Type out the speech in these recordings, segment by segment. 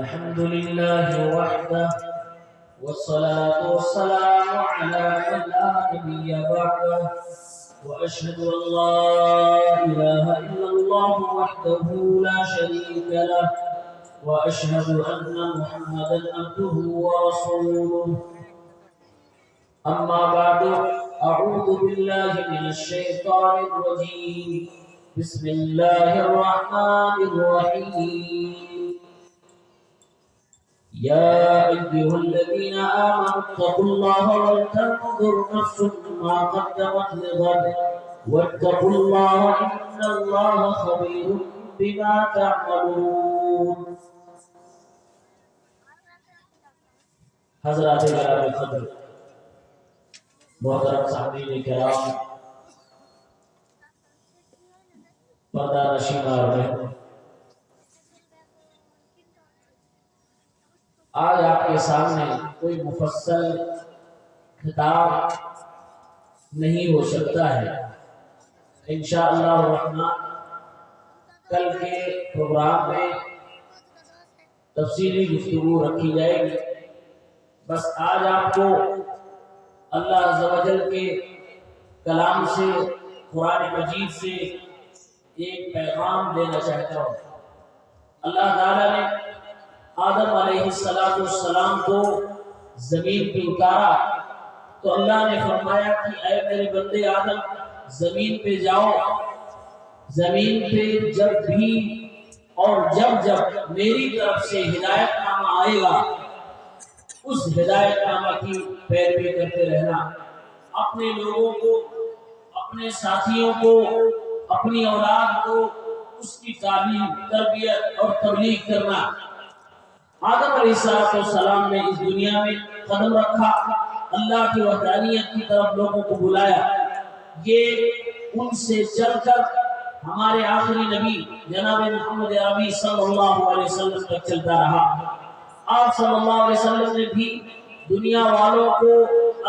الحمد لله وحده والصلاة والسلام على من لا نبي بعده وأشهد أن لا إله إلا الله وحده لا شريك له وأشهد أن محمدا عبده ورسوله أما بعد أعوذ بالله من الشيطان الرجيم بسم الله الرحمن الرحيم يا أيها الذين آمنوا اتقوا الله ولتنظر نفس ما قدمت لغد واتقوا الله إن الله خبير بما تعملون. حضرات کرام قدر، محترم صاحبین کرام، پردہ نشین اور آج آپ کے سامنے کوئی مفصل خطاب نہیں ہو سکتا ہے. انشاءاللہ الرحمن کل کے پروگرام میں تفصیلی گفتگو رکھی جائے گی. بس آج آپ کو اللہ عز و جل کے کلام سے، قرآن مجید سے ایک پیغام دینا چاہتا ہوں. اللہ تعالیٰ نے آدم علیہ السلام کو زمین پہ اتارا تو اللہ نے فرمایا کہ اے میرے بندے آدم، زمین پہ جاؤ. زمین پہ جب بھی اور جب میری طرف سے ہدایت نامہ آئے گا، اس ہدایت نامہ کی پیروی کرتے رہنا. اپنے لوگوں کو، اپنے ساتھیوں کو، اپنی اولاد کو اس کی تعلیم، تربیت اور تبلیغ کرنا. آدم علیہ السلام نے اس دنیا میں قدم رکھا، اللہ کی وحدانیت کی طرف لوگوں کو بلایا. یہ ان سے چل کر ہمارے آخری نبی جناب محمد عربی صلی اللہ علیہ وسلم تک چلتا رہا. آپ صلی اللہ علیہ وسلم نے بھی دنیا والوں کو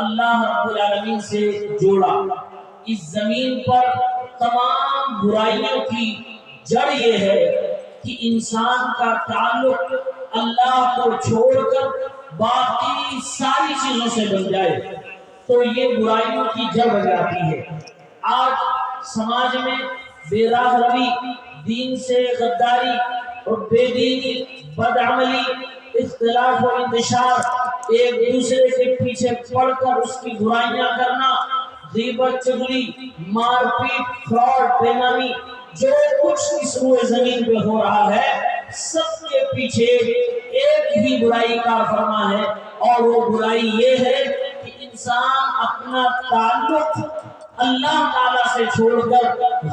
اللہ رب العالمین سے جوڑا. اس زمین پر تمام برائیوں کی جڑ یہ ہے کہ انسان کا تعلق اللہ کو چھوڑ کر باقی ساری چیزوں سے بن جائے تو یہ برائیوں کی جڑ بن جاتی ہے. آج سماج میں بے راہ روی، دین سے غداری اور بے دینی، بدعملی، اختلاف و انتشار، ایک دوسرے کے پیچھے پڑ کر اس کی برائیاں کرنا، غیبت، چغلی، مار پیٹ، فراڈ، بے نامی، جو کچھ اس روئے زمین پہ ہو رہا ہے سب کے پیچھے ایک ہی برائی کا فرما ہے، اور وہ برائی یہ ہے کہ انسان اپنا تعلق اللہ تعالیٰ سے چھوڑ کر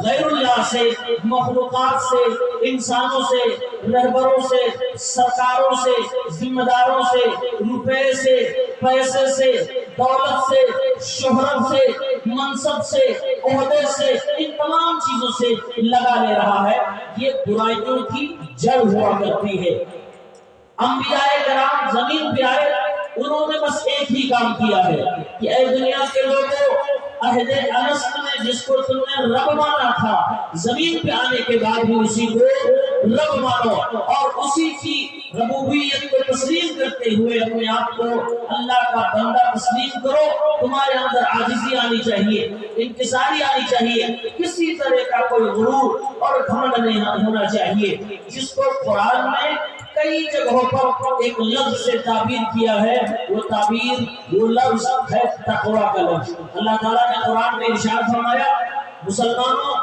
غیر اللہ سے، مخلوقات سے، انسانوں سے، رہبروں سے، سرکاروں سے، ذمہ داروں سے، روپے سے، پیسے سے، دولت سے، شہرت سے، منصب سے، عہدے سے، ان تمام چیزوں سے لگا لے رہا ہے. یہ برائیوں کی جڑ ہوا کرتی ہے. انبیاء کرام زمین پہ آئے، انہوں نے بس ایک ہی کام کیا ہے کہ اے دنیا کے لوگوں، عہد الست میں جس کو تم نے رب مانا تھا، زمین پہ آنے کے بعد بھی اسی کو رب مانو اور اسی کی ربوبیت کو تسلیم کرتے ہوئے اپنے آپ کو اللہ کا بندہ تسلیم کرو. تمہارے اندر عاجزی آنی چاہیے، انکساری آنی چاہیے، کسی طرح کا کوئی غرور اور گھمنڈ نہیں ہونا چاہیے. جس کو قرآن میں کئی جگہوں پر ایک لفظ سے تعبیر کیا ہے، وہ تعبیر، وہ لفظ ہے تقوی کا لفظ. اللہ تعالیٰ نے قرآن میں ارشاد فرمایا، مسلمانوں،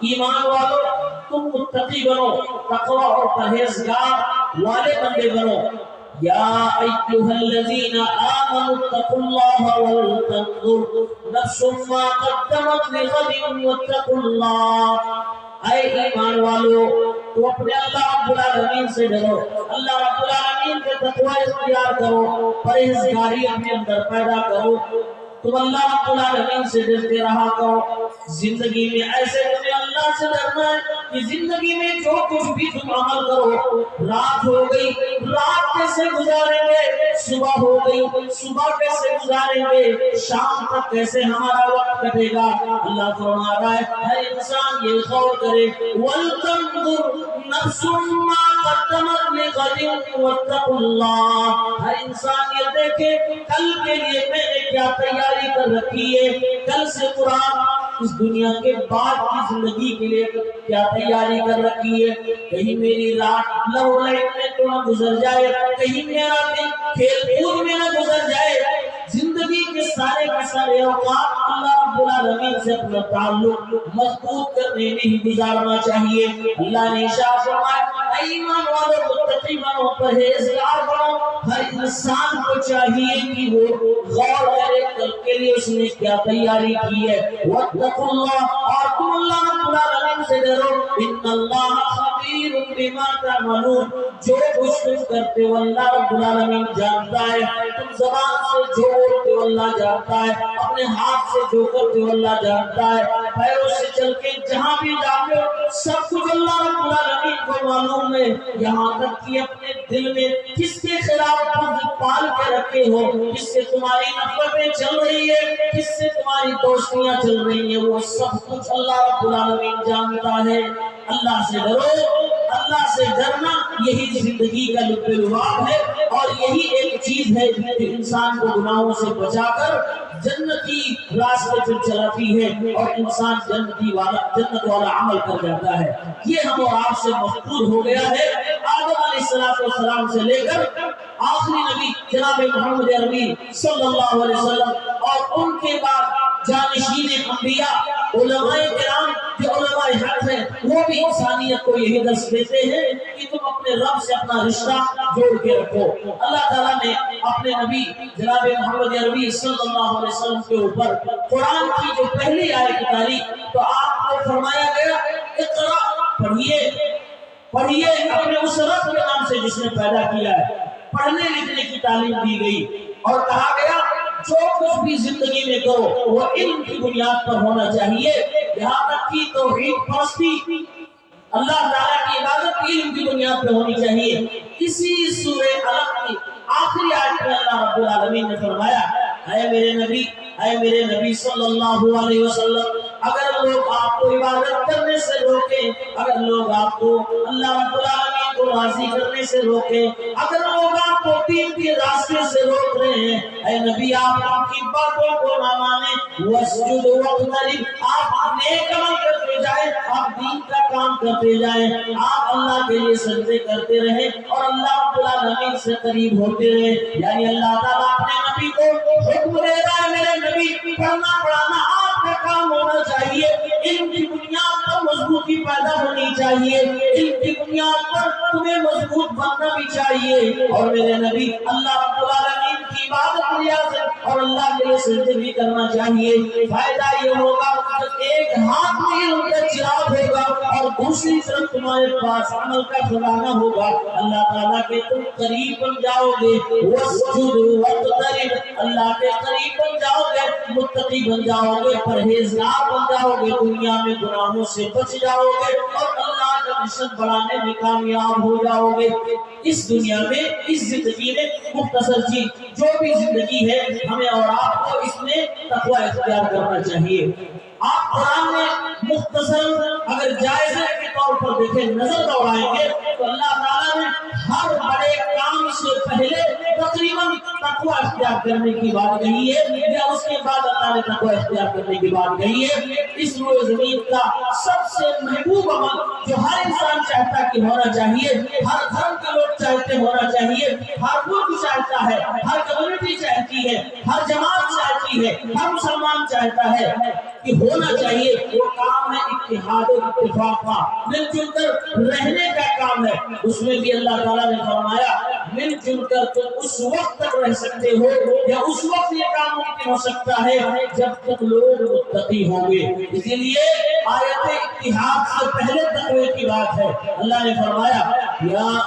ایمان والوں، تم متقی بنو، تقوی اور پرہیزگار والے بندے بنو. یا ایھا الذین آمنوا اتقوا اللہ ولتنظر نفس ما قدمت لغد واتقوا اللہ. اے ایمان والو، تو اپنے اللہ رب العالمین سے ڈرو، اللہ رب العالمین کے تقوی اختیار کرو، پرہیزگاری اپنے اندر پیدا کرو. تم اللہ رب العالمین سے ڈرتے رہا کرو. زندگی میں ایسے تمہیں اللہ سے ڈرنا ہے کہ زندگی میں جو کچھ بھی تم عمل کرو، رات ہو گئی رات کیسے گزاریں گے، صبح ہو گئی صبح کیسے گزاریں گے، شام تک کیسے ہمارا وقت کٹے گا۔ اللہ فرما رہا ہے ہر انسان یہ غور کرے، وَلْتَنظُرْ نَفْسٌ مَّا قَدَّمَتْ لِغَدٍ وَاتَّقُوا اللَّهَ، ہر انسان یہ دیکھے کل کے لیے میں نے کیا تیاری کر رکھی ہے، کل سے قرآن اس دنیا کے بعد کی زندگی کے لیے کیا تیاری کر رکھی ہے، کہیں میری رات لو لائٹ میں تو نہ گزر جائے، کہیں میرا دن کھیل کود میں نہ گزر جائے۔ زندگی کے سارے اوقات اللہ رب العالمین سے اپنا تعلق مضبوط کرنے میں ہی گزارنا چاہیے۔ اللہ نے ارشاد فرمایا اے ایمان والو متقی بنو، پرہیزگار بنو۔ ہر انسان کو چاہیے کہ وہ غور کرے کل کے لیے اس نے کیا تیاری کی ہے۔ واتقوا اللہ، اور تم اللہ رب العالمین سے ڈرو، ان اللہ خبیر بما تعملون، جو کچھ تم کرتے ہو اللہ رب العالمین جانتا ہے، تم زبان سے جو بولتے ہو اللہ جانتا ہے، اپنے ہاتھ سے جو کرتے ہو اللہ جانتا ہے، پیروں سے چل کے جہاں بھی جاتے ہو سب کچھ اللہ رب العالمین کو معلوم ہے، یہاں تک کہ اپنے دل میں کس کے خلاف بغض پال کے رکھے ہو، کس سے تمہاری نفرتیں چل رہی ہے، کس سے تمہاری دوستیاں چل رہی ہیں، وہ سب کچھ اللہ رب العالمین جانتا ہے۔ اللہ سے ڈرو، اللہ سے ڈرنا یہی زندگی کا لب لباب ہے، اور یہی ایک چیز ہے جو انسان کو گناہوں سے بچا کر جنتی راستے پر چلاتی ہے، اور انسان جنت والا عمل کر جاتا ہے۔ یہ ہم اور آپ سے مفقود ہو گیا ہے۔ آدم علیہ السلام سے لے کر آخری نبی جناب محمد عربی صلی اللہ علیہ وسلم، اور ان کے بعد جانشین انبیاء علماء کرام جو علماء حق ہیں، وہ بھی انسانیت کو یہی درس دیتے ہیں کہ تم اپنے رب سے اپنا رشتہ جوڑ کے رکھو۔ اللہ تعالیٰ نے اپنے نبی جناب محمد عربی صلی اللہ علیہ وسلم کے اوپر قرآن کی جو پہلی آیت اتاری تو آپ کو فرمایا گیا اقرا، پڑھیے اپنے اس رب کے نام سے جس نے پیدا کیا ہے۔ پڑھنے لکھنے کی تعلیم دی گئی اور کہا گیا جو کچھ بھی زندگی میں کرو وہ علم کی بنیاد پر ہونا چاہیے، یہاں تک کہ توحید پرستی اللہ تعالیٰ کی عبادت علم کی بنیاد پر ہونی چاہیے۔ اسی سورہ علق کی آخری آیت میں اللہ رب العالمین نے فرمایا اے میرے نبی صلی اللہ علیہ وسلم، اگر لوگ آپ کو عبادت کرنے سے روکیں، اگر لوگ آپ کو اللہ رب العالمین کو راضی کرنے سے روکیں، اگر لوگ آپ کو دین کے راستے سے روک رہے ہیں، اے نبی آپ ان کی باتوں کو نہ مانیں، واسجد واقترب، آپ نیک عمل کرتے جائیں، آپ دین کا کام کرتے جائیں، آپ اللہ کے لیے سجدے کرتے رہیں اور اللہ رب العالمین سے قریب ہوتے رہیں۔ یعنی اللہ تعالیٰ اپنے نبی کو حکم دے رہا ہے میرے نبی پڑھنا پڑھانا آپ کا کام ہونا چاہیے، علم کی بنیاد پر مضبوطی پیدا ہونی چاہیے، علم کی بنیاد پر تمہیں مضبوط بننا بھی چاہیے، اور میرے نبی اللہ رب العالمین کی عبادت ریاضت اور اللہ کے لیے سجدے بھی کرنا چاہیے۔ فائدہ یہ ہوگا کہ ایک ہاتھ میں علم کا چراغ ہوگا اور دوسری طرف تمہارے پاس عمل کا خزانہ ہوگا، اللہ تعالیٰ کے تم قریب بن جاؤ گے، واسجد واقترب، اللہ کے قریب بن جاؤ گے، متقی بن جاؤ گے، پرہیزگار بن جاؤ گے، دنیا میں گناہوں سے بچ جاؤ گے اور اللہ کا عزت بڑھانے میں کامیاب ہو جاؤ گے۔ اس دنیا میں اس زندگی میں مختصر چیز جو بھی زندگی ہے ہمیں اور آپ کو اس میں تقوی اختیار کرنا چاہیے۔ آپ قرآن میں مختصر اگر جائزے کے طور پر دیکھیں نظر دوڑائیں گے تو اللہ تعالیٰ نے ہر بڑے کام سے پہلے تقریباً تقوی اختیار کرنے کی بات کہی ہے، یا اس کے بعد اللہ نے تقوی اختیار کرنے کی بات کہی ہے۔ اس روئے زمین کا سب سے محبوب عمل جو ہر انسان چاہتا کہ ہونا چاہیے، ہر دھرم کے لوگ چاہتے ہونا چاہیے، ہر ملک چاہتا ہے، ہر کمیونٹی چاہتی ہے، ہر جماعت چاہتی ہے، ہر مسلمان چاہتا ہے کہ ہونا چاہیے، وہ کام ہے اتحاد و اتفاق کا، مل جل کر رہنے کا کام ہے۔ اس میں بھی اللہ تعالیٰ نے فرمایا مل جل کر تم اس وقت تک رہ سکتے ہو یا اس وقت یہ کام ممکن ہو سکتا ہے جب تک لوگ متقی ہوں گے۔ اسی لیے آیت اتحاد سے پہلے تقوی کی بات ہے۔ اللہ نے فرمایا یا